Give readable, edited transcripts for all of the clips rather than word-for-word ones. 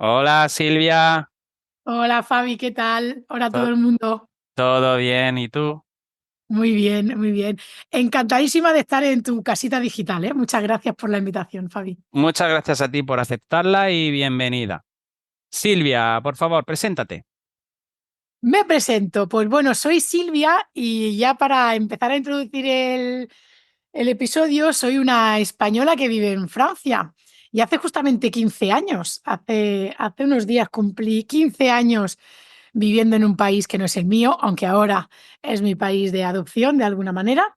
Hola Silvia. Hola Fabi, ¿qué tal? Hola todo To- el mundo. ¿Todo bien? ¿Y tú? Muy bien, muy bien. Encantadísima de estar en tu casita digital, ¿eh? Muchas gracias por la invitación, Fabi. Muchas gracias a ti por aceptarla y bienvenida. Silvia, por favor, preséntate. Me presento, pues bueno, soy Silvia y ya para empezar a introducir el episodio, soy una española que vive en Francia y hace justamente 15 años, hace unos días cumplí 15 años viviendo en un país que no es el mío, aunque ahora es mi país de adopción de alguna manera.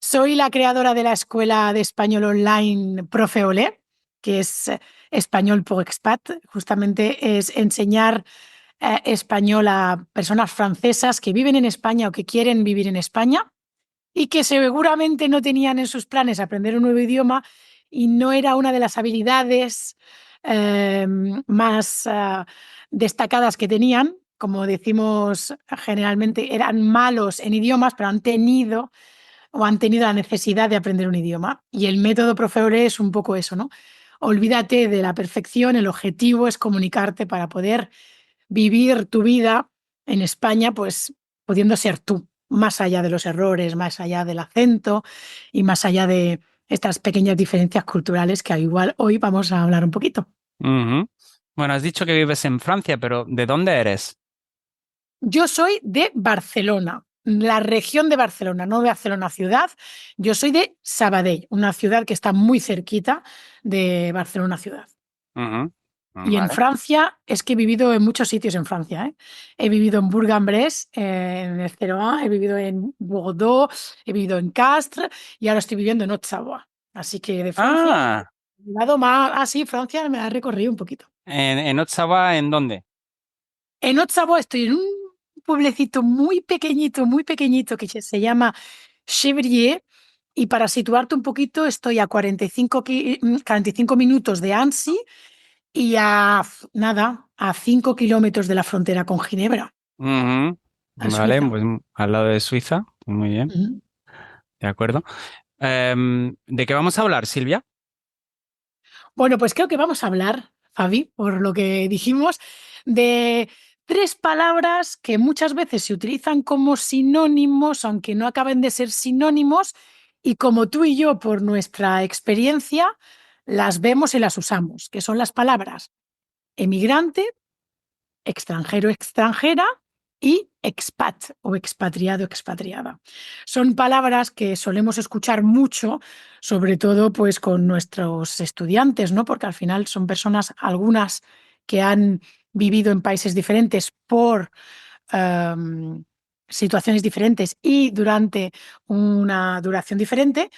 Soy la creadora de la escuela de español online Profe Olé, que es español por expat. Justamente es enseñar español a personas francesas que viven en España o que quieren vivir en España y que seguramente no tenían en sus planes aprender un nuevo idioma y no era una de las habilidades más destacadas que tenían. Como decimos generalmente, eran malos en idiomas, pero han tenido la necesidad de aprender un idioma. Y el método Profeore es un poco eso, ¿no? Olvídate de la perfección, el objetivo es comunicarte para poder vivir tu vida en España, pues pudiendo ser tú, más allá de los errores, más allá del acento y más allá de estas pequeñas diferencias culturales que igual hoy vamos a hablar un poquito. Ujú. Bueno, has dicho que vives en Francia, pero ¿de dónde eres? Yo soy de Barcelona, la región de Barcelona, no de Barcelona ciudad. Yo soy de Sabadell, una ciudad que está muy cerquita de Barcelona ciudad. Ujú. Y en Vale. Francia, es que he vivido en muchos sitios en Francia, ¿eh? He vivido en Bourg-en-Bresse, en el Ceroa, he vivido en Bordeaux, he vivido en Castres y ahora estoy viviendo en Haute-Savoie. Así que de Francia, Ah, el lado más así, Francia me ha recorrido un poquito. ¿en Ottawa, en dónde? En Haute-Savoie estoy en un pueblecito muy pequeñito que se llama Chevrier. Y para situarte un poquito, estoy a 45 minutos de Annecy y nada, a 5 kilómetros de la frontera con Ginebra, Ujú. a Vale, Suiza. pues al lado de Suiza. Muy bien, Ujú. de acuerdo. ¿De qué vamos a hablar, Silvia? Bueno, pues creo que vamos a hablar, Fabi, por lo que dijimos, de tres palabras que muchas veces se utilizan como sinónimos, aunque no acaben de ser sinónimos, y como tú y yo, por nuestra experiencia, las vemos y las usamos, que son las palabras emigrante, extranjero, extranjera y expat o expatriado, expatriada. Son palabras que solemos escuchar mucho, sobre todo pues con nuestros estudiantes, ¿no? Porque al final son personas, algunas que han vivido en países diferentes por um, situaciones diferentes y durante una duración diferente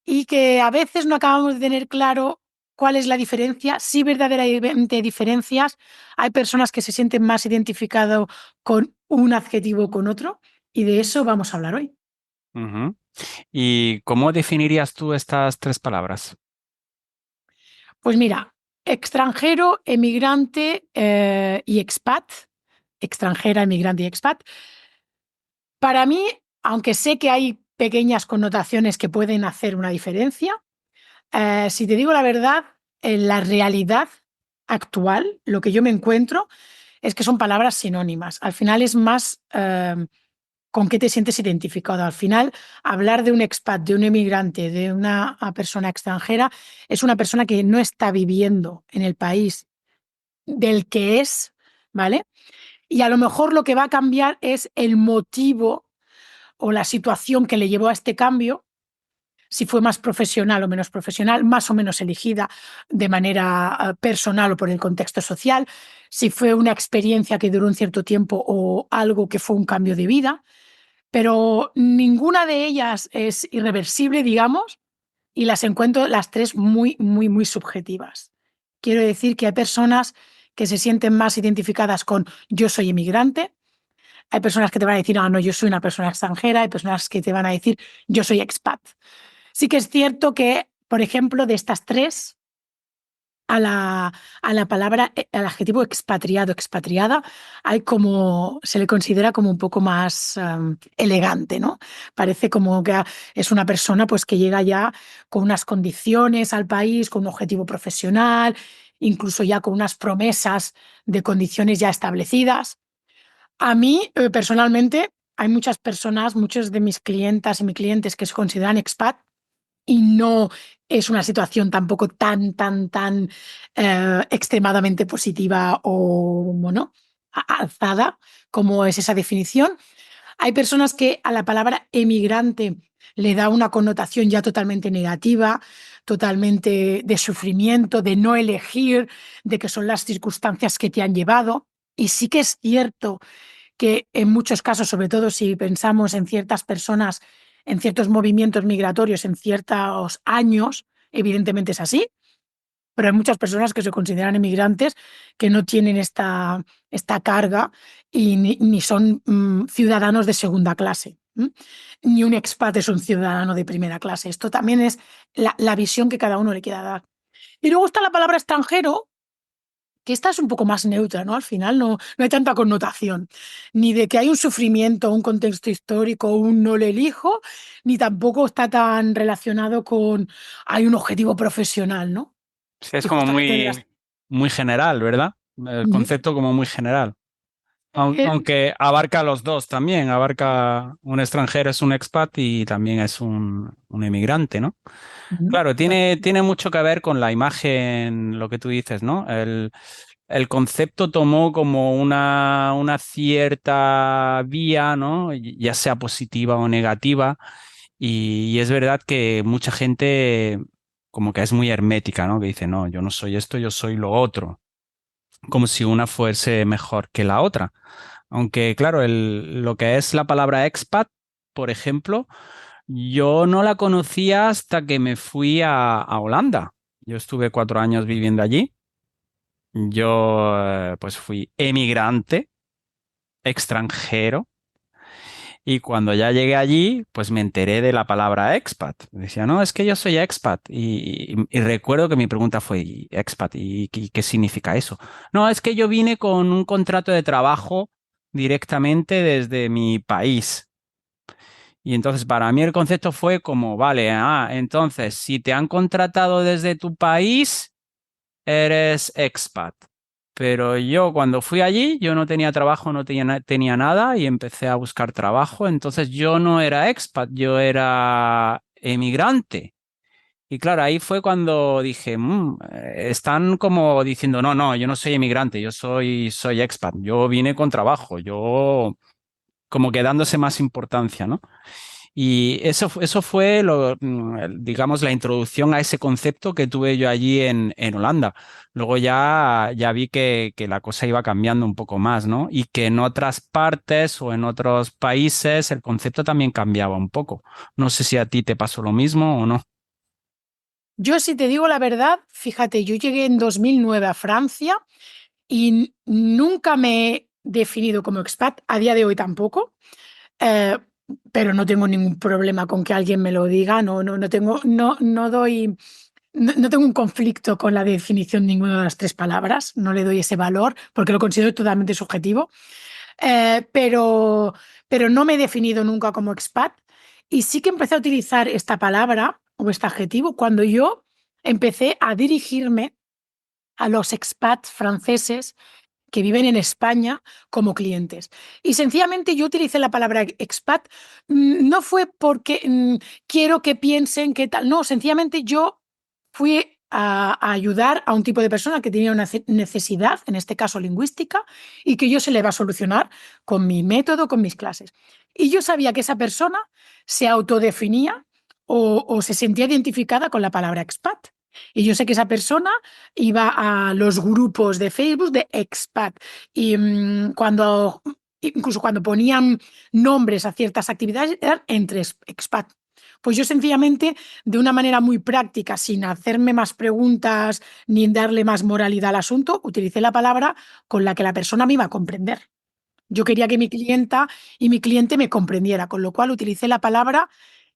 y que a veces no acabamos de tener claro cuál es la diferencia, si verdaderamente hay diferencias. Hay personas que se sienten más identificados con un adjetivo o con otro y de eso vamos a hablar hoy. Ujú. ¿Y cómo definirías tú estas tres palabras? Pues mira, extranjero, emigrante y expat, extranjera, emigrante y expat. Para mí, aunque sé que hay pequeñas connotaciones que pueden hacer una diferencia, si te digo la verdad, en la realidad actual, lo que yo me encuentro es que son palabras sinónimas. Al final es más con qué te sientes identificado. Al final, hablar de un expat, de un emigrante, de una persona extranjera, es una persona que no está viviendo en el país del que es, ¿vale? Y a lo mejor lo que va a cambiar es el motivo o la situación que le llevó a este cambio, si fue más profesional o menos profesional, más o menos elegida de manera personal o por el contexto social, si fue una experiencia que duró un cierto tiempo o algo que fue un cambio de vida, pero ninguna de ellas es irreversible, digamos, y las encuentro las tres muy subjetivas. Quiero decir que hay personas que se sienten más identificadas con yo soy inmigrante, hay personas que te van a decir, ah, no, yo soy una persona extranjera, hay personas que te van a decir, yo soy expat. Sí que es cierto que, por ejemplo, de estas tres, a la palabra, al adjetivo expatriado, expatriada, hay como, se le considera como un poco más elegante, ¿no? Parece como que es una persona pues que llega ya con unas condiciones al país, con un objetivo profesional incluso ya con unas promesas de condiciones ya establecidas. A mí, personalmente, hay muchas personas, muchos de mis clientas y mis clientes que se consideran expat y no es una situación tampoco tan extremadamente positiva o, bueno, alzada como es esa definición. Hay personas que a la palabra emigrante le da una connotación ya totalmente negativa, totalmente de sufrimiento, de no elegir, de que son las circunstancias que te han llevado. Y sí que es cierto que en muchos casos, sobre todo si pensamos en ciertas personas, en ciertos movimientos migratorios, en ciertos años, evidentemente es así, pero hay muchas personas que se consideran inmigrantes que no tienen esta carga y ni son ciudadanos de segunda clase. Ni un expat es un ciudadano de primera clase. Esto también es la visión que cada uno le quiera dar. Y luego está la palabra extranjero, que esta es un poco más neutra, ¿no? Al final no hay tanta connotación, ni de que hay un sufrimiento, un contexto histórico, un no le elijo, ni tampoco está tan relacionado con hay un objetivo profesional, ¿no? Sí, es Y como justamente de las... muy general, ¿verdad? El Ujú. concepto como muy general. Eh, Aunque abarca los dos también, abarca un extranjero es un expat y también es un inmigrante, ¿no? ujú, Claro, totalmente. tiene mucho que ver con la imagen, lo que tú dices, ¿no? El concepto tomó como una cierta vía, ¿no? Ya sea positiva o negativa, y es verdad que mucha gente como que es muy hermética, ¿no? Que dice, no, yo no soy esto, yo soy lo otro, como si una fuese mejor que la otra. Aunque, claro, lo que es la palabra expat, por ejemplo, yo no la conocía hasta que me fui a Holanda. Yo estuve 4 años viviendo allí. Yo, pues fui emigrante, extranjero, y cuando ya llegué allí, pues me enteré de la palabra expat. Decía, no, es que yo soy expat. Y recuerdo que mi pregunta fue, "¿Y expat? ¿Y qué significa eso? No, es que yo vine con un contrato de trabajo directamente desde mi país. Y entonces para mí el concepto fue como, vale, entonces si te han contratado desde tu país, eres expat. Pero yo cuando fui allí, yo no tenía trabajo, no tenía nada y empecé a buscar trabajo. Entonces yo no era expat, yo era emigrante. Y claro, ahí fue cuando dije, están como diciendo, no, no, yo no soy emigrante, soy expat, yo vine con trabajo, yo como que dándose más importancia, ¿no? Y eso fue, digamos, la introducción a ese concepto que tuve yo allí en Holanda. Luego ya vi que la cosa iba cambiando un poco más, ¿no? Y que en otras partes o en otros países el concepto también cambiaba un poco. No sé si a ti te pasó lo mismo o no. Yo, si te digo la verdad, fíjate, yo llegué en 2009 a Francia y nunca me he definido como expat, a día de hoy tampoco. Eh, pero no tengo ningún problema con que alguien me lo diga, no tengo, no doy, no tengo un conflicto con la definición de ninguna de las tres palabras, no le doy ese valor porque lo considero totalmente subjetivo. Eh, pero, pero no me he definido nunca como expat y sí que empecé a utilizar esta palabra o este adjetivo cuando yo empecé a dirigirme a los expats franceses que viven en España como clientes. Y sencillamente yo utilicé la palabra expat, no fue porque quiero que piensen que tal, no, sencillamente yo fui a ayudar a un tipo de persona que tenía una necesidad, en este caso lingüística, y que yo se le va a solucionar con mi método, con mis clases. Y yo sabía que esa persona se autodefinía o se sentía identificada con la palabra expat. Y yo sé que esa persona iba a los grupos de Facebook de expat y incluso cuando ponían nombres a ciertas actividades eran entre expat. Pues yo sencillamente, de una manera muy práctica, sin hacerme más preguntas ni darle más moralidad al asunto, utilicé la palabra con la que la persona me iba a comprender. Yo quería que mi clienta y mi cliente me comprendiera, con lo cual utilicé la palabra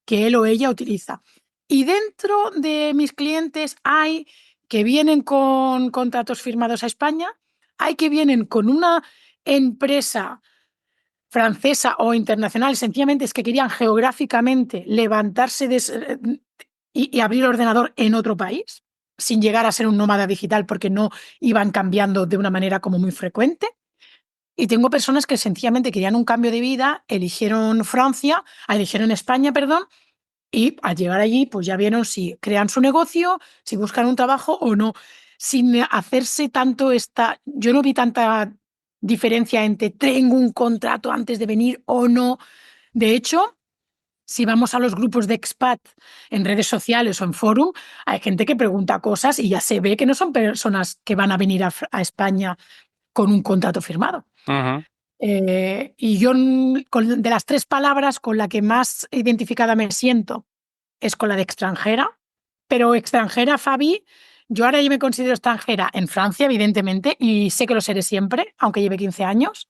que él o ella utiliza. Y dentro de mis clientes hay que vienen con contratos firmados a España, hay que vienen con una empresa francesa o internacional, sencillamente es que querían geográficamente levantarse y abrir el ordenador en otro país. sin llegar a ser un nómada digital porque no iban cambiando de una manera como muy frecuente. Y tengo personas que sencillamente querían un cambio de vida, eligieron España, perdón, y al llegar allí, pues ya vieron si crean su negocio, si buscan un trabajo o no, sin hacerse tanto yo no vi tanta diferencia entre tengo un contrato antes de venir o no. De hecho, si vamos a los grupos de expat en redes sociales o en forum, hay gente que pregunta cosas y ya se ve que no son personas que van a venir a España con un contrato firmado. Ujú. Y yo, de las tres palabras con la que más identificada me siento, es con la de extranjera, pero extranjera, Fabi, yo ahora ya me considero extranjera en Francia, evidentemente, y sé que lo seré siempre, aunque lleve 15 años,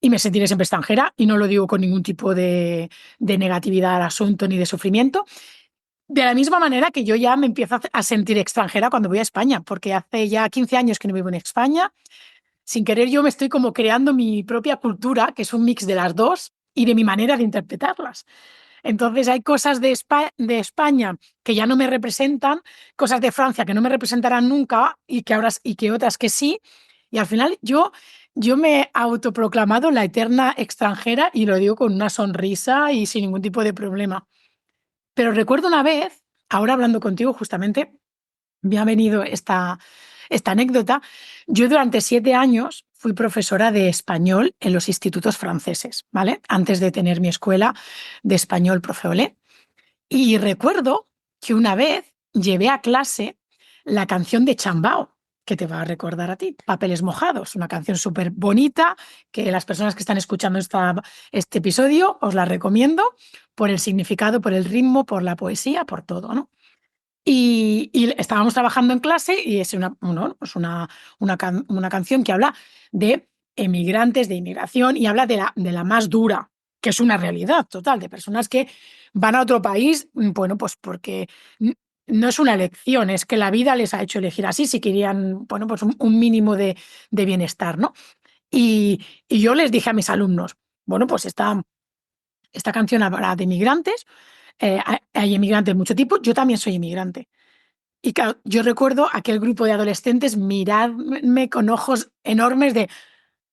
y me sentiré siempre extranjera, y no lo digo con ningún tipo de negatividad al asunto ni de sufrimiento. De la misma manera que yo ya me empiezo a sentir extranjera cuando voy a España, porque hace ya 15 años que no vivo en España. Sin querer yo me estoy como creando mi propia cultura, que es un mix de las dos, y de mi manera de interpretarlas. Entonces hay cosas de España que ya no me representan, cosas de Francia que no me representarán nunca y que otras que sí. Y al final yo me he autoproclamado la eterna extranjera y lo digo con una sonrisa y sin ningún tipo de problema. Pero recuerdo una vez, ahora hablando contigo justamente, me ha venido esta anécdota. Yo durante 7 años fui profesora de español en los institutos franceses, ¿vale? Antes de tener mi escuela de español Profe Olé. Y recuerdo que una vez llevé a clase la canción de Chambao, que te va a recordar a ti, Papeles Mojados, una canción súper bonita que las personas que están escuchando este episodio os la recomiendo por el significado, por el ritmo, por la poesía, por todo, ¿no? Y estábamos trabajando en clase y es una canción que habla de emigrantes, de inmigración y habla de la más dura, que es una realidad total, de personas que van a otro país, bueno, pues porque no es una elección, es que la vida les ha hecho elegir así si querían, bueno, pues un mínimo de bienestar, ¿no? Y yo les dije a mis alumnos, bueno, pues esta canción habla de inmigrantes, hay inmigrantes de mucho tipo, yo también soy inmigrante. Y claro, yo recuerdo aquel grupo de adolescentes mirarme con ojos enormes de,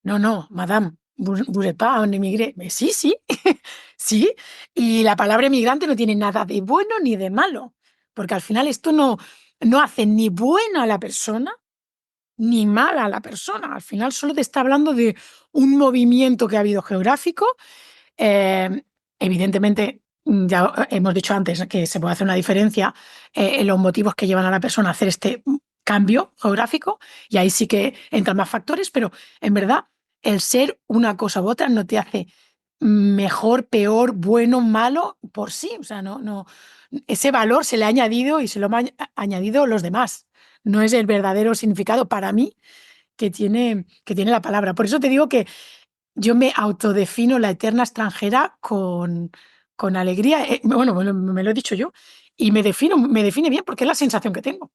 no, no, madame, vous n'êtes pas un immigré. Sí, sí, sí. Y la palabra emigrante no tiene nada de bueno ni de malo, porque al final esto no hace ni buena a la persona ni mala a la persona. Al final solo te está hablando de un movimiento que ha habido geográfico. eh, Evidentemente, ya hemos dicho antes que se puede hacer una diferencia en los motivos que llevan a la persona a hacer este cambio geográfico, y ahí sí que entran más factores, pero en verdad el ser una cosa u otra no te hace mejor, peor, bueno, malo por sí. O sea, no, ese valor se le ha añadido y se lo han añadido los demás. No es el verdadero significado para mí que tiene la palabra. Por eso te digo que yo me autodefino la eterna extranjera con alegría. Bueno, me lo he dicho yo. Y me define bien porque es la sensación que tengo.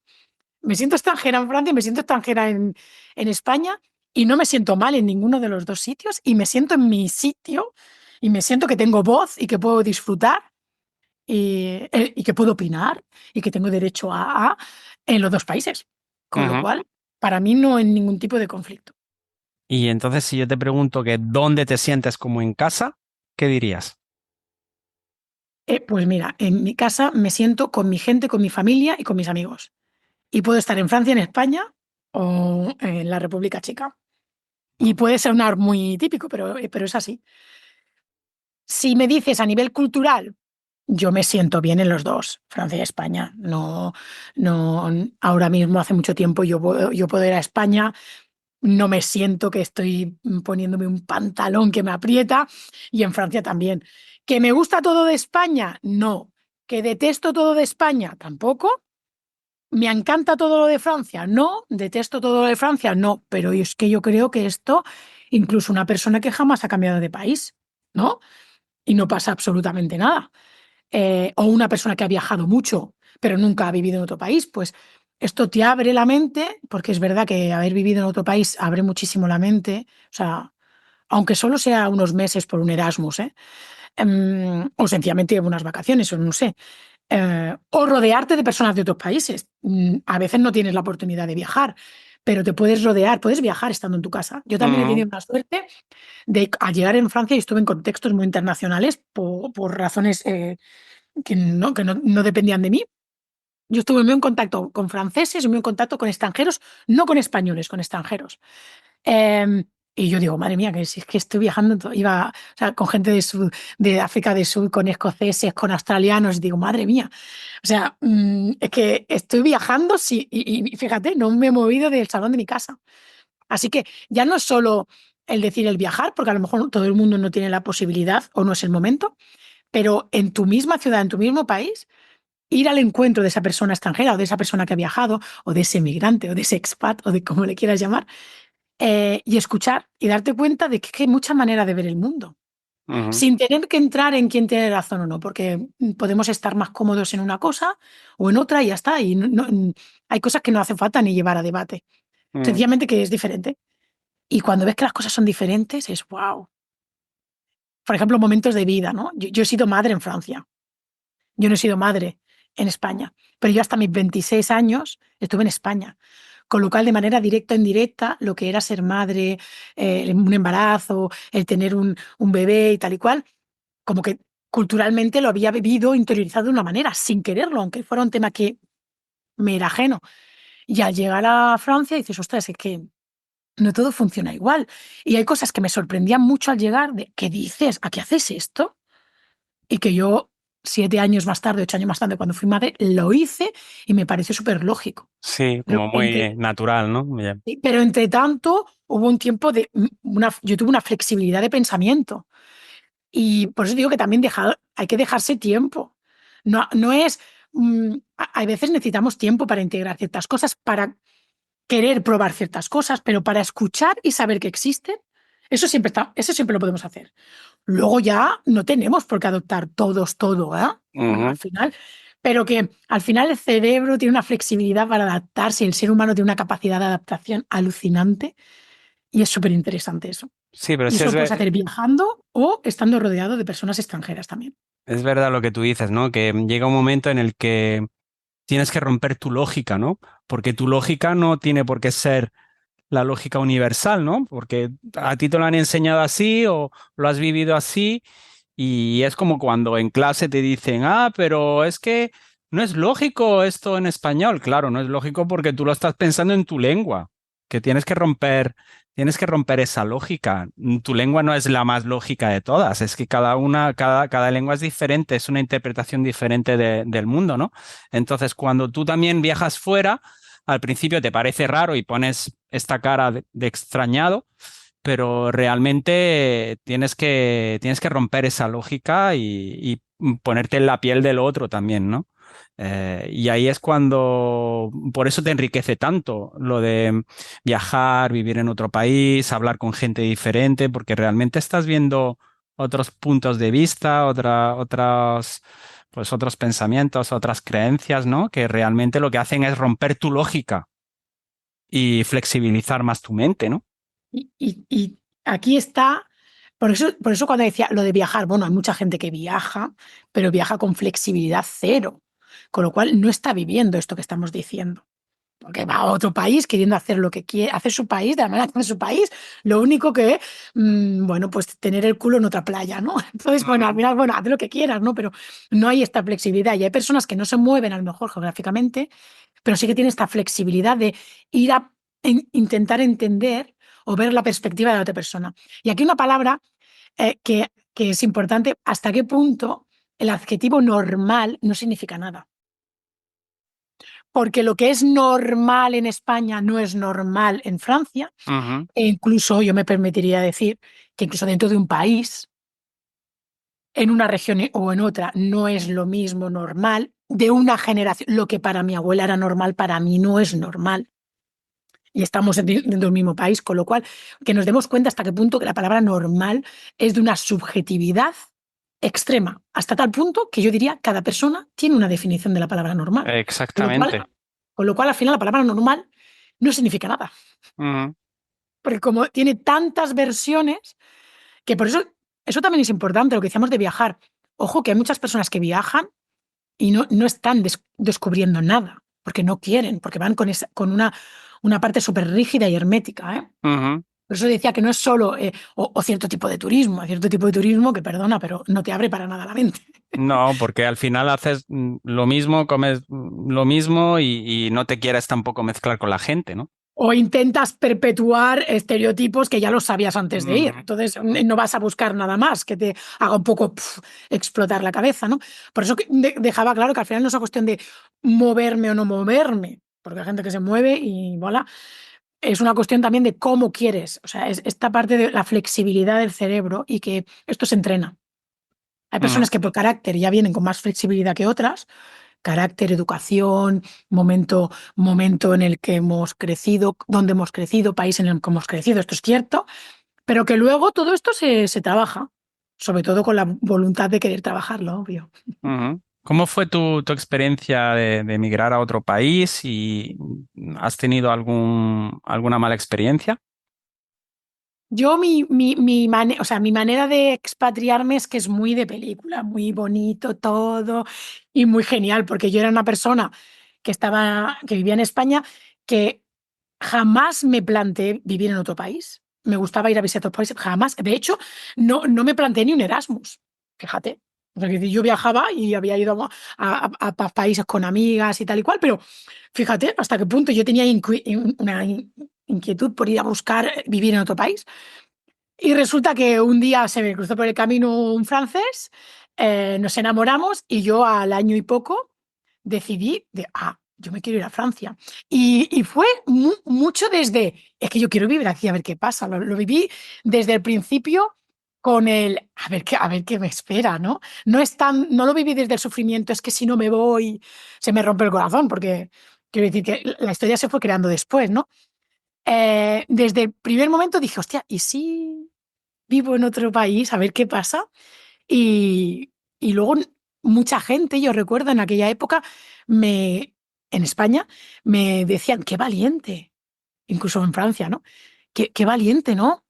Me siento extranjera en Francia y me siento extranjera en España y no me siento mal en ninguno de los dos sitios y me siento en mi sitio y me siento que tengo voz y que puedo disfrutar y que puedo opinar y que tengo derecho en los dos países. Con lo Ujú. cual, para mí no hay ningún tipo de conflicto. Y entonces, si yo te pregunto que dónde te sientes como en casa, ¿qué dirías? Pues mira, en mi casa me siento con mi gente, con mi familia y con mis amigos. Y puedo estar en Francia, en España o en la República Checa. Y puede sonar muy típico, pero es así. Si me dices a nivel cultural, yo me siento bien en los dos, Francia y España. No, no, ahora mismo hace mucho tiempo yo puedo ir a España, no me siento que estoy poniéndome un pantalón que me aprieta, y en Francia también. ¿Que me gusta todo de España? No. ¿Que detesto todo de España? Tampoco. ¿Me encanta todo lo de Francia? No. ¿Detesto todo lo de Francia? No. Pero es que yo creo que esto, incluso una persona que jamás ha cambiado de país, ¿no? Y no pasa absolutamente nada. O una persona que ha viajado mucho, pero nunca ha vivido en otro país, pues esto te abre la mente, porque es verdad que haber vivido en otro país abre muchísimo la mente, o sea, aunque solo sea unos meses por un Erasmus, o sencillamente unas vacaciones, o no sé. o rodearte de personas de otros países. A veces no tienes la oportunidad de viajar, pero te puedes rodear, puedes viajar estando en tu casa. Yo también he Ujú, tenido una suerte de, al llegar en Francia, y estuve en contextos muy internacionales por razones que no dependían de mí. Yo estuve muy en contacto con franceses, muy en contacto con extranjeros, no con españoles, con extranjeros. Eh, y yo digo, madre mía, que si es que estoy viajando, iba, o sea, con gente de África del Sur, con escoceses, con australianos, y digo, madre mía. O sea, es que estoy viajando, sí, y fíjate, no me he movido del salón de mi casa. Así que ya no es solo el decir el viajar, porque a lo mejor todo el mundo no tiene la posibilidad o no es el momento, pero en tu misma ciudad, en tu mismo país, ir al encuentro de esa persona extranjera o de esa persona que ha viajado o de ese migrante o de ese expat o de como le quieras llamar, y escuchar y darte cuenta de que hay muchas maneras de ver el mundo, ujú, sin tener que entrar en quién tiene razón o no, porque podemos estar más cómodos en una cosa o en otra y ya está. Y hay cosas que no hace falta ni llevar a debate, ujú. sencillamente que es diferente. Y cuando ves que las cosas son diferentes, es wow. Por ejemplo, momentos de vida, ¿no? Yo he sido madre en Francia, yo no he sido madre en España, pero yo hasta mis 26 años estuve en España. Con lo cual, de manera directa o indirecta, lo que era ser madre, un embarazo, el tener un bebé y tal y cual, como que culturalmente lo había vivido, interiorizado de una manera, sin quererlo, aunque fuera un tema que me era ajeno. Y al llegar a Francia dices, ostras, es que no todo funciona igual. Y hay cosas que me sorprendían mucho al llegar, de, ¿qué dices? ¿A qué haces esto? Y que yo, 7 años más tarde, 8 años más tarde, cuando fui madre, lo hice y me pareció súper lógico. Sí, Pero como muy natural, ¿no? Ya. sí, pero entre tanto, hubo un tiempo de yo tuve una flexibilidad de pensamiento. Y por eso digo que también hay que dejarse tiempo. No es. Hay veces necesitamos tiempo para integrar ciertas cosas, para querer probar ciertas cosas, pero para escuchar y saber que existen, eso siempre lo podemos hacer. Luego ya no tenemos por qué adoptar todos todo, ¿eh? Al Ujú. final. Pero que al final el cerebro tiene una flexibilidad para adaptarse, el ser humano tiene una capacidad de adaptación alucinante y es súper interesante eso. Sí, pero Y sí eso lo puedes hacer viajando o estando rodeado de personas extranjeras también. es verdad lo que tú dices, ¿no? Que llega un momento en el que tienes que romper tu lógica, ¿no? Porque tu lógica no tiene por qué ser la lógica universal, ¿no? Porque a ti te lo han enseñado así o lo has vivido así y es como cuando en clase te dicen, ah, pero es que no es lógico esto en español. Claro, no es lógico porque tú lo estás pensando en tu lengua, que tienes que romper esa lógica. Tu lengua no es la más lógica de todas, es que cada lengua es diferente, es una interpretación diferente del mundo, ¿no? Entonces, cuando tú también viajas fuera, al principio te parece raro y pones esta cara de extrañado, pero realmente tienes que romper esa lógica y ponerte en la piel del otro también, ¿no? Y ahí es cuando, por eso te enriquece tanto lo de viajar, vivir en otro país, hablar con gente diferente, porque realmente estás viendo otros puntos de vista, pues otros pensamientos, otras creencias, ¿no? Que realmente lo que hacen es romper tu lógica y flexibilizar más tu mente, ¿no? Y aquí está, por eso cuando decía lo de viajar, bueno, hay mucha gente que viaja, pero viaja con flexibilidad cero, con lo cual no está viviendo esto que estamos diciendo. Porque va a otro país queriendo hacer lo que quiere, hacer su país de la manera que hace su país. Lo único que, bueno, pues tener el culo en otra playa, ¿no? Entonces, bueno, al final, bueno, haz lo que quieras, ¿no? Pero no hay esta flexibilidad. Y hay personas que no se mueven a lo mejor geográficamente, pero sí que tienen esta flexibilidad de ir a intentar entender o ver la perspectiva de la otra persona. Y aquí una palabra que es importante, hasta qué punto el adjetivo normal no significa nada. Porque lo que es normal en España no es normal en Francia, Ujú. e incluso yo me permitiría decir que incluso dentro de un país, en una región o en otra, no es lo mismo normal de una generación. Lo que para mi abuela era normal, para mí no es normal. Y estamos dentro del mismo país, con lo cual, que nos demos cuenta hasta qué punto que la palabra normal es de una subjetividad extrema, hasta tal punto que yo diría cada persona tiene una definición de la palabra normal. Con lo cual, Exactamente. con lo cual al final la palabra normal no significa nada, Ujú. porque como tiene tantas versiones, que por eso también es importante lo que decíamos de viajar. Ojo que hay muchas personas que viajan y no están descubriendo nada, porque no quieren, porque van con una parte súper rígida y hermética, ¿eh? Ujú. Por eso decía que no es solo o cierto tipo de turismo, hay cierto tipo de turismo que, perdona, pero no te abre para nada la mente. No, porque al final haces lo mismo, comes lo mismo y no te quieres tampoco mezclar con la gente, ¿no? O intentas perpetuar estereotipos que ya los sabías antes de ir. Ujú. Entonces no vas a buscar nada más que te haga un poco explotar la cabeza, ¿no? Por eso dejaba claro que al final no es una cuestión de moverme o no moverme, porque hay gente que se mueve y voilà. Es una cuestión también de cómo quieres. O sea, es esta parte de la flexibilidad del cerebro y que esto se entrena. Hay Ujú. personas que por carácter ya vienen con más flexibilidad que otras, carácter, educación, momento en el que hemos crecido, dónde hemos crecido, país en el que hemos crecido, esto es cierto, pero que luego todo esto se trabaja, sobre todo con la voluntad de querer trabajarlo, obvio. Ujú. ¿Cómo fue tu experiencia de emigrar a otro país y has tenido alguna mala experiencia? Yo, o sea, mi manera de expatriarme es que es muy de película, muy bonito todo y muy genial, porque yo era una persona que vivía en España, que jamás me planteé vivir en otro país. Me gustaba ir a visitar otros países, jamás. De hecho, no me planteé ni un Erasmus, fíjate. O sea, que yo viajaba y había ido a países con amigas y tal y cual, pero fíjate hasta qué punto yo tenía una inquietud por ir a buscar vivir en otro país. Y resulta que un día se me cruzó por el camino un francés, nos enamoramos y yo al año y poco decidí yo me quiero ir a Francia. Y fue mucho desde, es que yo quiero vivir aquí a ver qué pasa. Lo viví desde el principio con a ver qué me espera, ¿no? No lo viví desde el sufrimiento, es que si no me voy, se me rompe el corazón, porque quiero decir que la historia se fue creando después, ¿no? Desde el primer momento dije, hostia, ¿y si vivo en otro país, a ver qué pasa? Y luego mucha gente, yo recuerdo en aquella época, en España, me decían, qué valiente, incluso en Francia, ¿no? Qué valiente, ¿no?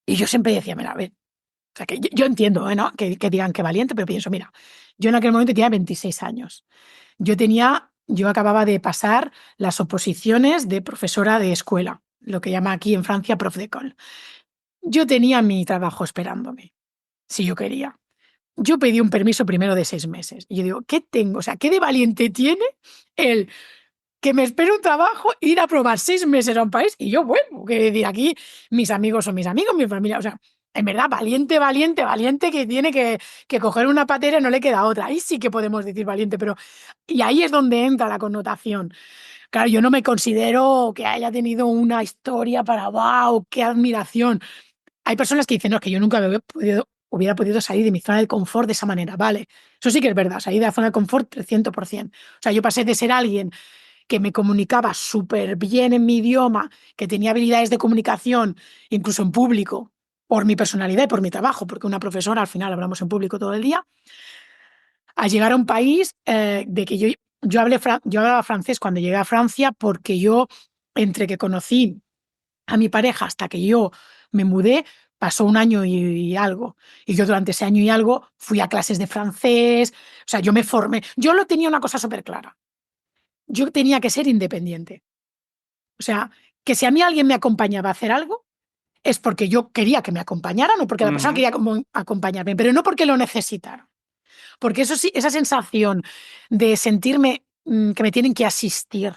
Y yo siempre decía, mira, a ver, o sea, que yo entiendo, ¿no? Que digan qué valiente, pero pienso, mira, yo en aquel momento tenía 26 años. Yo acababa de pasar las oposiciones de profesora de escuela, lo que llama aquí en Francia prof d'école. Yo tenía mi trabajo esperándome, si yo quería. Yo pedí un permiso primero de 6 meses. Y yo digo, ¿qué tengo? O sea, ¿qué de valiente tiene el que me espere un trabajo, ir a probar 6 meses a un país y yo vuelvo? Que decir, aquí mis amigos son mis amigos, mi familia. O sea, en verdad, valiente, valiente, valiente que tiene que coger una patera y no le queda otra. Ahí sí que podemos decir valiente, pero. Y ahí es donde entra la connotación. Claro, yo no me considero que haya tenido una historia para wow, qué admiración. Hay personas que dicen, no, es que yo nunca hubiera podido salir de mi zona de confort de esa manera, ¿vale? Eso sí que es verdad, salir de la zona de confort 300%. O sea, yo pasé de ser alguien que me comunicaba súper bien en mi idioma, que tenía habilidades de comunicación, incluso en público, por mi personalidad y por mi trabajo, porque una profesora al final hablamos en público todo el día, a llegar a un país de que yo hablaba francés cuando llegué a Francia porque yo, entre que conocí a mi pareja hasta que yo me mudé, pasó un año y algo. Y yo durante ese año y algo fui a clases de francés, o sea, yo me formé. Yo lo tenía una cosa súper clara. Yo tenía que ser independiente. O sea, que si a mí alguien me acompañaba a hacer algo, es porque yo quería que me acompañaran o porque la persona Ujú. quería acompañarme, pero no porque lo necesitaran. Porque eso sí, esa sensación de sentirme que me tienen que asistir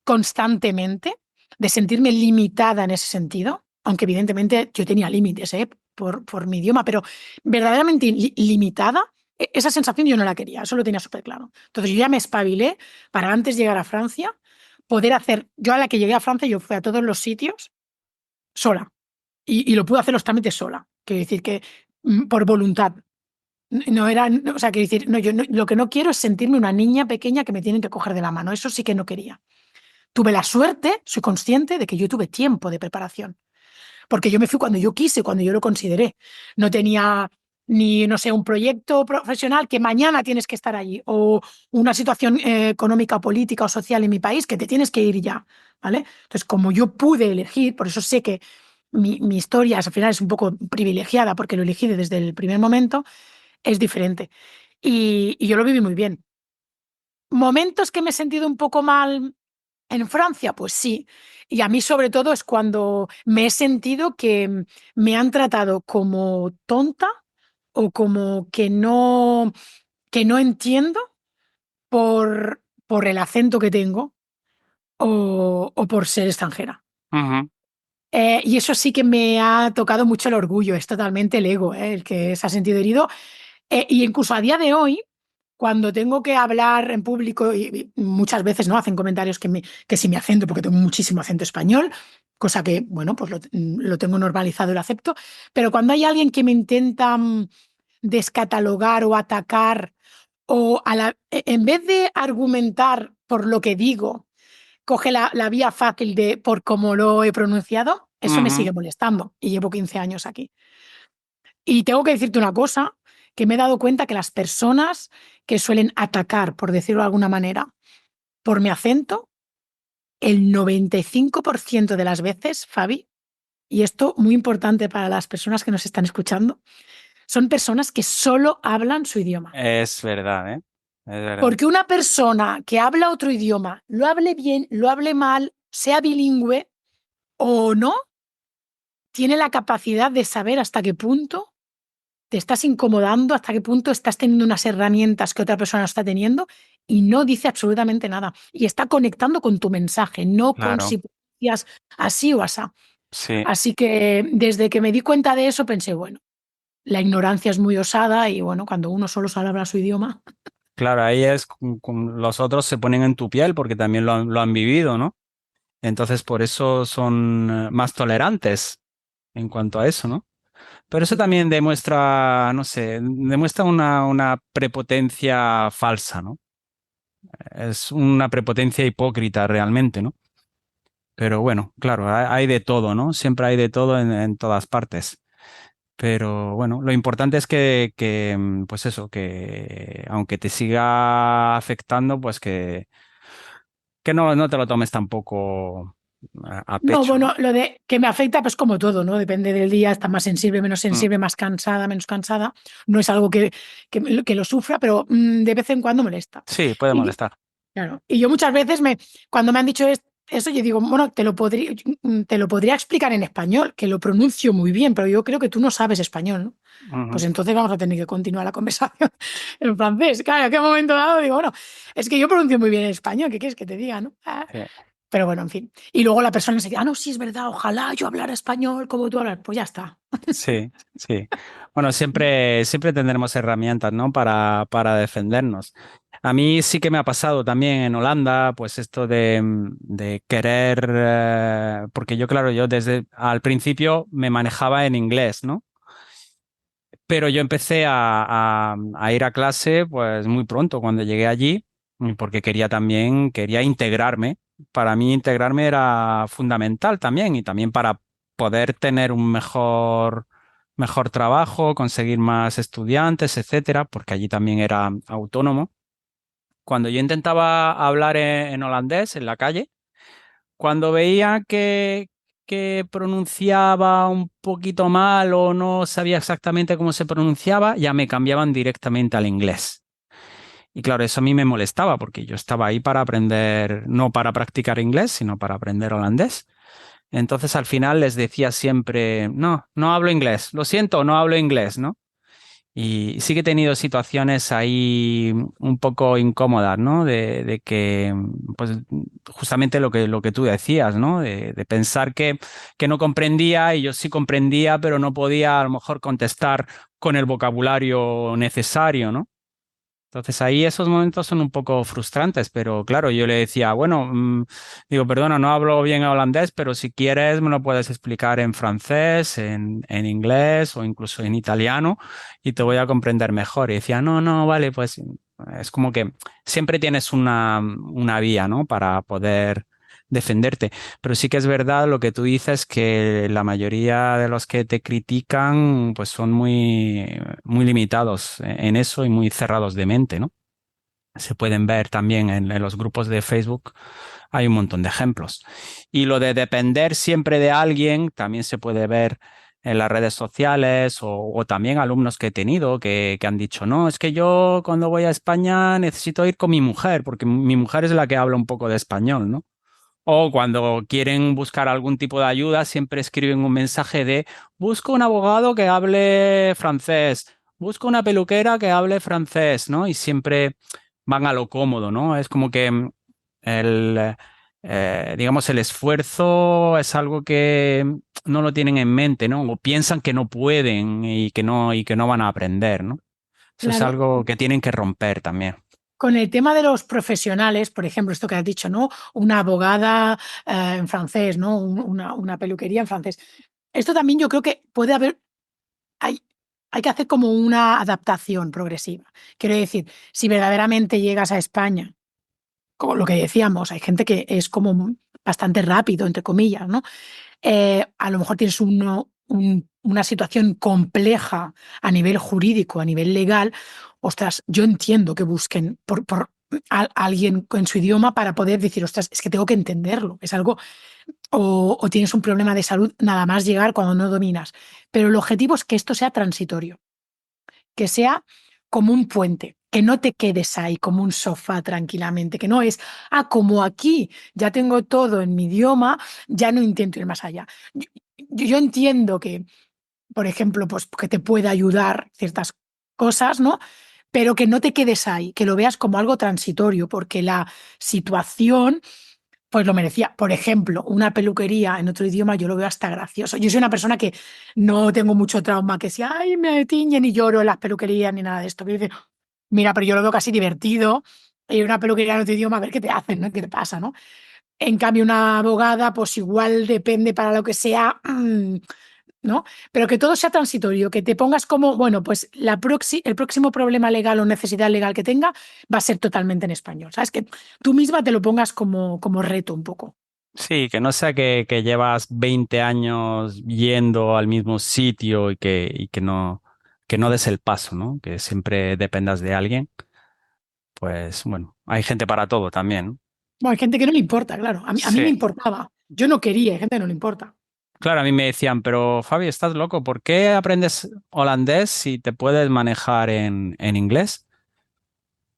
constantemente, de sentirme limitada en ese sentido, aunque evidentemente yo tenía límites por mi idioma, pero verdaderamente limitada, esa sensación yo no la quería, eso lo tenía súper claro. Entonces yo ya me espabilé para antes de llegar a Francia, poder hacer, yo a la que llegué a Francia, yo fui a todos los sitios sola y lo pude hacer los trámites sola, quiero decir que por voluntad. No era, o sea, quiero decir, no, lo que no quiero es sentirme una niña pequeña que me tienen que coger de la mano, eso sí que no quería. Tuve la suerte, soy consciente de que yo tuve tiempo de preparación, porque yo me fui cuando yo quise, cuando yo lo consideré. No tenía ni, no sé, un proyecto profesional que mañana tienes que estar allí o una situación económica, política o social en mi país que te tienes que ir ya, ¿vale? Entonces, como yo pude elegir, por eso sé que mi historia al final es un poco privilegiada porque lo elegí desde el primer momento, es diferente. y yo lo viví muy bien. ¿Momentos que me he sentido un poco mal en Francia? Pues sí. Y a mí sobre todo es cuando me he sentido que me han tratado como tonta o como que no entiendo por el acento que tengo o por ser extranjera. Ujú. Y eso sí que me ha tocado mucho el orgullo, es totalmente el ego, el que se ha sentido herido. Y incluso a día de hoy, cuando tengo que hablar en público, y muchas veces no hacen comentarios que si mi acento, porque tengo muchísimo acento español, cosa que, bueno, pues lo tengo normalizado y lo acepto, pero cuando hay alguien que me intenta descatalogar o atacar, en vez de argumentar por lo que digo, coge la vía fácil de por cómo lo he pronunciado, eso me Ujú. sigue molestando y llevo 15 años aquí. Y tengo que decirte una cosa, que me he dado cuenta que las personas que suelen atacar, por decirlo de alguna manera, por mi acento, el 95% de las veces, Fabi, y esto muy importante para las personas que nos están escuchando, son personas que solo hablan su idioma. Es verdad, ¿eh? Es verdad. Porque una persona que habla otro idioma, lo hable bien, lo hable mal, sea bilingüe o no, tiene la capacidad de saber hasta qué punto te estás incomodando, hasta qué punto estás teniendo unas herramientas que otra persona no está teniendo y no dice absolutamente nada. Y está conectando con tu mensaje, no con Claro, si decías así o asá. sí. Así que desde que me di cuenta de eso pensé, bueno, la ignorancia es muy osada y bueno, cuando uno solo sabe hablar su idioma. Claro, ahí es los otros se ponen en tu piel porque también lo han vivido, ¿no? Entonces por eso son más tolerantes en cuanto a eso, ¿no? Pero eso también demuestra, no sé, demuestra una prepotencia falsa, ¿no? Es una prepotencia hipócrita realmente, ¿no? Pero bueno, claro, hay de todo, ¿no? Siempre hay de todo en todas partes. Pero bueno, lo importante es pues eso, que aunque te siga afectando, pues que no te lo tomes tampoco a No, pecho, ¿no? bueno, lo de que me afecta, pues como todo, ¿no? Depende del día, está más Mm, sensible, más cansada, menos cansada. No es algo que lo sufra, pero de vez en cuando molesta. sí, puede Y molestar. claro, y yo muchas veces cuando me han dicho eso, yo digo, bueno, te lo podría explicar en español, que lo pronuncio muy bien, pero yo creo que tú no sabes español, ¿no? Pues Ujú. entonces vamos a tener que continuar la conversación en francés. Claro, en qué momento dado digo, bueno, es que yo pronuncio muy bien el español, ¿qué quieres que te diga, no? Sí, Pero bueno, en fin. Y luego la persona se dice, no, sí, es verdad, ojalá yo hablara español como tú hablas. Pues ya está. sí, sí. Bueno, siempre tendremos herramientas, ¿no? Para defendernos. A mí sí que me ha pasado también en Holanda, pues esto de querer, porque yo, claro, yo desde al principio me manejaba en inglés, ¿no? Pero yo empecé a ir a clase pues muy pronto cuando llegué allí, porque quería integrarme. Para mí integrarme era fundamental también y también para poder tener un mejor trabajo, conseguir más estudiantes, etcétera, porque allí también era autónomo. Cuando yo intentaba hablar en holandés en la calle, cuando veía que pronunciaba un poquito mal o no sabía exactamente cómo se pronunciaba, ya me cambiaban directamente al inglés. Y claro, eso a mí me molestaba porque yo estaba ahí para aprender, no para practicar inglés, sino para aprender holandés. Entonces al final les decía siempre, no, no hablo inglés, lo siento, no hablo inglés, ¿no? Y sí que he tenido situaciones ahí un poco incómodas, ¿no? De que, pues, justamente lo que tú decías, ¿no? De pensar que no comprendía y yo sí comprendía, pero no podía a lo mejor contestar con el vocabulario necesario, ¿no? Entonces ahí esos momentos son un poco frustrantes, pero claro, yo le decía, bueno, digo, perdona, no hablo bien holandés, pero si quieres me lo puedes explicar en francés, en inglés o incluso en italiano y te voy a comprender mejor. Y decía, no, no, vale, pues es como que siempre tienes una vía, ¿no? Para poder defenderte. Pero sí que es verdad lo que tú dices, que la mayoría de los que te critican, pues son muy limitados en eso y muy cerrados de mente, ¿no? Se pueden ver también en los grupos de Facebook, hay un montón de ejemplos. Y lo de depender siempre de alguien también se puede ver en las redes sociales o también alumnos que he tenido que han dicho, no, es que yo cuando voy a España necesito ir con mi mujer, porque mi mujer es la que habla un poco de español, ¿no? O cuando quieren buscar algún tipo de ayuda, siempre escriben un mensaje de busco un abogado que hable francés, busco una peluquera que hable francés, ¿no? Y siempre van a lo cómodo, ¿no? Es como que el, digamos, el esfuerzo es algo que no lo tienen en mente, ¿no? O piensan que no pueden y que no van a aprender, ¿no? Eso es Claro. algo que tienen que romper también. Con el tema de los profesionales, por ejemplo, esto que has dicho, ¿no? Una abogada en francés, ¿no? Una peluquería en francés. Esto también yo creo que puede haber, hay, hay que hacer como una adaptación progresiva. Quiero decir, si verdaderamente llegas a España, como lo que decíamos, hay gente que es como bastante rápido, entre comillas, ¿no? A lo mejor tienes una situación compleja a nivel jurídico, a nivel legal. Ostras, yo entiendo que busquen por alguien en su idioma para poder decir, ostras, es que tengo que entenderlo. Es algo, o tienes un problema de salud nada más llegar cuando no dominas. Pero el objetivo es que esto sea transitorio, que sea como un puente, que no te quedes ahí como un sofá tranquilamente, que no es, como aquí ya tengo todo en mi idioma, ya no intento ir más allá. Yo entiendo que, por ejemplo, pues que te pueda ayudar ciertas cosas, ¿no? Pero que no te quedes ahí, que lo veas como algo transitorio, porque la situación pues lo merecía. Por ejemplo, una peluquería en otro idioma yo lo veo hasta gracioso. Yo soy una persona que no tengo mucho trauma, que si, ay, me tiñen y lloro en las peluquerías ni nada de esto. Que dice, mira, pero yo lo veo casi divertido. Ir a una peluquería en otro idioma a ver qué te hacen, ¿no? ¿Qué te pasa, no? En cambio, una abogada, pues igual depende para lo que sea, ¿no? Pero que todo sea transitorio, que te pongas como, bueno, pues el próximo problema legal o necesidad legal que tenga va a ser totalmente en español. ¿Sabes? Que tú misma te lo pongas como reto un poco. Sí, que no sea que llevas 20 años yendo al mismo sitio que no des el paso, ¿no? Que siempre dependas de alguien. Pues bueno, hay gente para todo también, ¿no? Bueno, hay gente que no le importa, claro. A mí me Sí. importaba. Yo no quería, hay gente que no le importa. Claro, a mí me decían, pero Fabi, estás loco, ¿por qué aprendes holandés si te puedes manejar en inglés?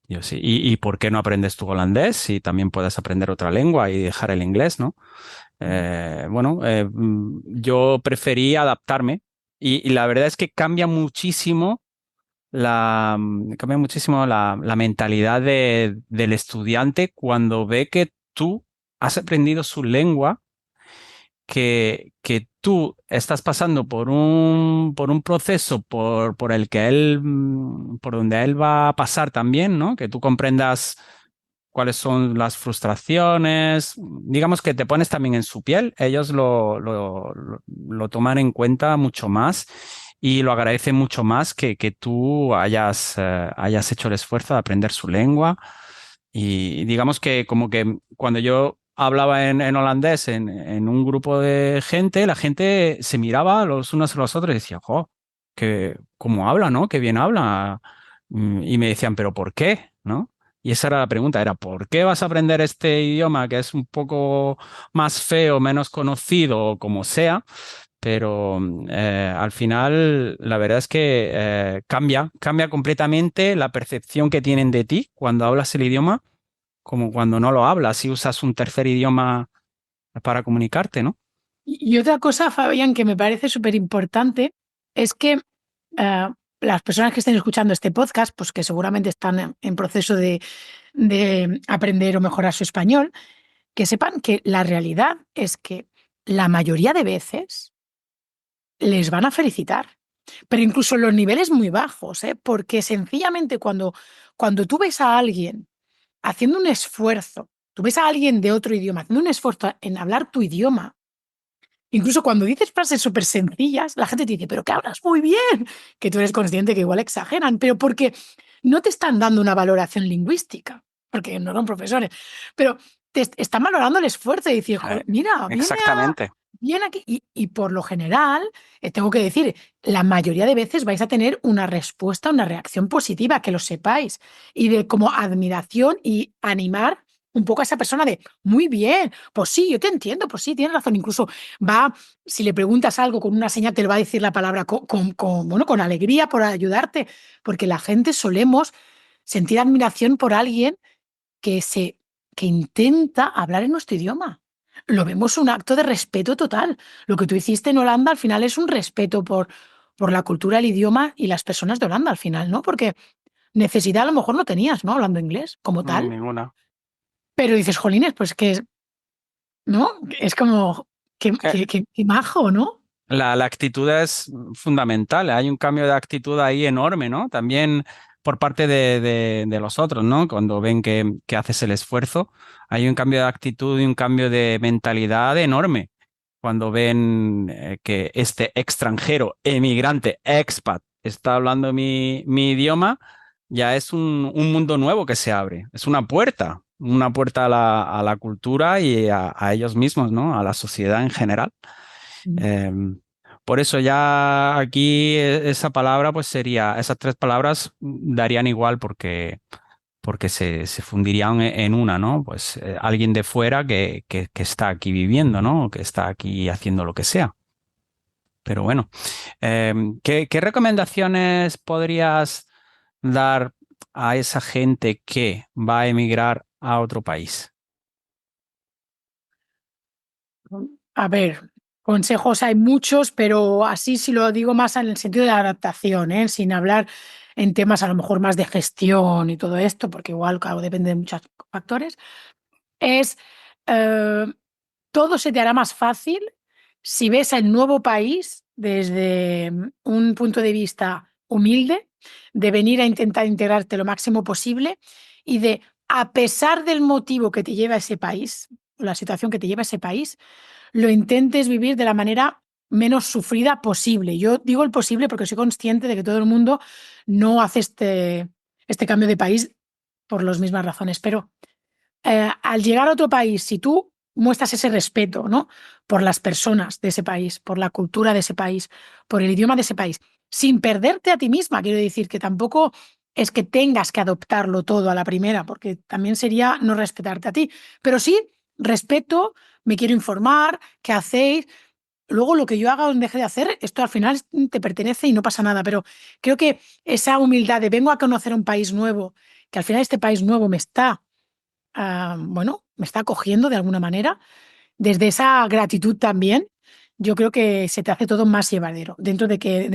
Yo sí, ¿y por qué no aprendes tu holandés si también puedes aprender otra lengua y dejar el inglés, ¿no? Yo preferí adaptarme y la verdad es que cambia muchísimo la mentalidad del estudiante cuando ve que tú has aprendido su lengua, que tú estás pasando por un proceso por el que por donde él va a pasar también, ¿no? Que tú comprendas cuáles son las frustraciones, digamos que te pones también en su piel, ellos lo toman en cuenta mucho más y lo agradecen mucho más que tú hayas hecho el esfuerzo de aprender su lengua. Y digamos que como que cuando yo hablaba en holandés en un grupo de gente, la gente se miraba los unos a los otros y decía, jo, que cómo habla, ¿no? Qué bien habla. Y me decían, ¿pero por qué? ¿No? Y esa era la pregunta, era ¿por qué vas a aprender este idioma que es un poco más feo, menos conocido o como sea? Pero al final la verdad es que cambia completamente la percepción que tienen de ti cuando hablas el idioma, como cuando no lo hablas y usas un tercer idioma para comunicarte, ¿no? Y otra cosa, Fabián, que me parece súper importante es que eh, las personas que estén escuchando este podcast, pues que seguramente están en proceso de aprender o mejorar su español, que sepan que la realidad es que la mayoría de veces les van a felicitar, pero incluso en los niveles muy bajos, ¿eh? Porque sencillamente cuando tú ves a alguien haciendo un esfuerzo, tú ves a alguien de otro idioma haciendo un esfuerzo en hablar tu idioma, incluso cuando dices frases súper sencillas, la gente te dice, pero que hablas muy bien, que tú eres consciente que igual exageran, pero porque no te están dando una valoración lingüística, porque no son profesores, pero están valorando el esfuerzo y decir, joder, mira, Exactamente. viene aquí. Y por lo general, tengo que decir, la mayoría de veces vais a tener una respuesta, una reacción positiva, que lo sepáis, y de como admiración y animar un poco a esa persona de, muy bien, pues sí, yo te entiendo, pues sí, tienes razón. Incluso va, si le preguntas algo con una señal, te lo va a decir la palabra bueno, con alegría por ayudarte, porque la gente solemos sentir admiración por alguien que, que intenta hablar en nuestro idioma. Lo vemos un acto de respeto total. Lo que tú hiciste en Holanda al final es un respeto por la cultura, el idioma y las personas de Holanda al final, ¿no? Porque necesidad a lo mejor no tenías, ¿no? Hablando inglés como tal, Ninguna. pero dices, jolines, pues que, ¿no? Es como, qué majo, ¿no? La actitud es fundamental, hay un cambio de actitud ahí enorme, ¿no? También por parte de los otros, ¿no? Cuando ven que haces el esfuerzo, hay un cambio de actitud y un cambio de mentalidad enorme. Cuando ven que este extranjero, emigrante, expat, está hablando mi idioma, ya es un mundo nuevo que se abre, es una puerta a la cultura y a ellos mismos, ¿no? A la sociedad en general. Em, por eso ya aquí esa palabra, pues sería, esas tres palabras darían igual porque se fundirían en una, ¿no? Pues alguien de fuera que está aquí viviendo, ¿no? Que está aquí haciendo lo que sea. Pero bueno, ¿qué recomendaciones podrías dar a esa gente que va a emigrar a otro país? A ver, consejos hay muchos, pero así si lo digo más en el sentido de la adaptación, ¿eh? Sin hablar en temas a lo mejor más de gestión y todo esto, porque igual, claro, depende de muchos factores, es eh, todo se te hará más fácil si ves el nuevo país desde un punto de vista humilde, de venir a intentar integrarte lo máximo posible y de, a pesar del motivo que te lleva a ese país, la situación que te lleva a ese país, lo intentes vivir de la manera menos sufrida posible. Yo digo el posible porque soy consciente de que todo el mundo no hace este cambio de país por las mismas razones, pero al llegar a otro país, si tú muestras ese respeto, ¿no? Por las personas de ese país, por la cultura de ese país, por el idioma de ese país, sin perderte a ti misma, quiero decir que tampoco es que tengas que adoptarlo todo a la primera, porque también sería no respetarte a ti, pero sí respeto, me quiero informar, qué hacéis. Luego lo que yo haga o deje de hacer, esto al final te pertenece y no pasa nada, pero creo que esa humildad de vengo a conocer un país nuevo, que al final este país nuevo me está bueno, me está acogiendo de alguna manera. Desde esa gratitud también, yo creo que se te hace todo más llevadero. Dentro de que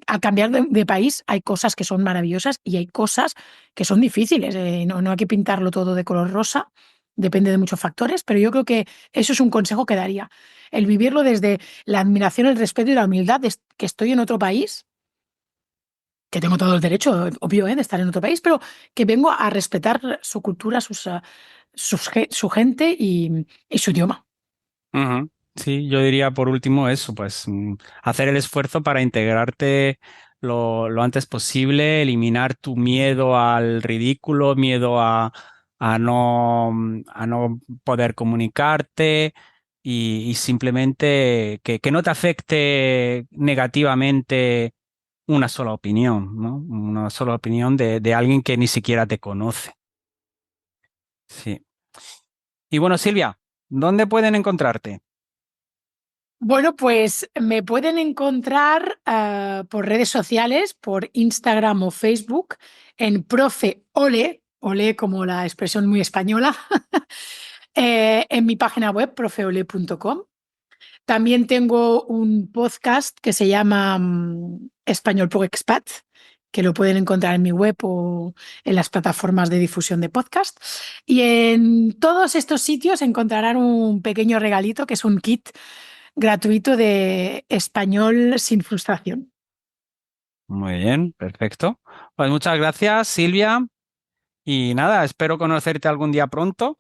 al cambiar de país, hay cosas que son maravillosas y hay cosas que son difíciles. No hay que pintarlo todo de color rosa, depende de muchos factores, pero yo creo que eso es un consejo que daría. El vivirlo desde la admiración, el respeto y la humildad de que estoy en otro país, que tengo todo el derecho, obvio, de estar en otro país, pero que vengo a respetar su cultura, su gente y su idioma. Ujú. Sí, yo diría por último eso, pues hacer el esfuerzo para integrarte lo antes posible, eliminar tu miedo al ridículo, miedo a no poder comunicarte y simplemente que no te afecte negativamente una sola opinión, ¿no? Una sola opinión de alguien que ni siquiera te conoce. Sí. Y bueno, Silvia, ¿dónde pueden encontrarte? Bueno, pues me pueden encontrar por redes sociales, por Instagram o Facebook, en Profe Ole, Ole como la expresión muy española, en mi página web, profeole.com. También tengo un podcast que se llama Español por Expat, que lo pueden encontrar en mi web o en las plataformas de difusión de podcast. Y en todos estos sitios encontrarán un pequeño regalito que es un kit gratuito de español sin frustración. Muy bien, perfecto. Pues muchas gracias, Silvia. Y nada, espero conocerte algún día pronto.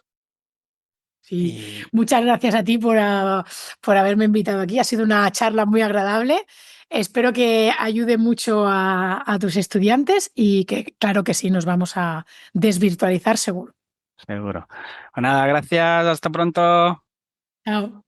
Sí, Y muchas gracias a ti por haberme invitado aquí. Ha sido una charla muy agradable. Espero que ayude mucho a tus estudiantes y que, claro que sí, nos vamos a desvirtualizar seguro. seguro. Pues nada, gracias, hasta pronto. Chao.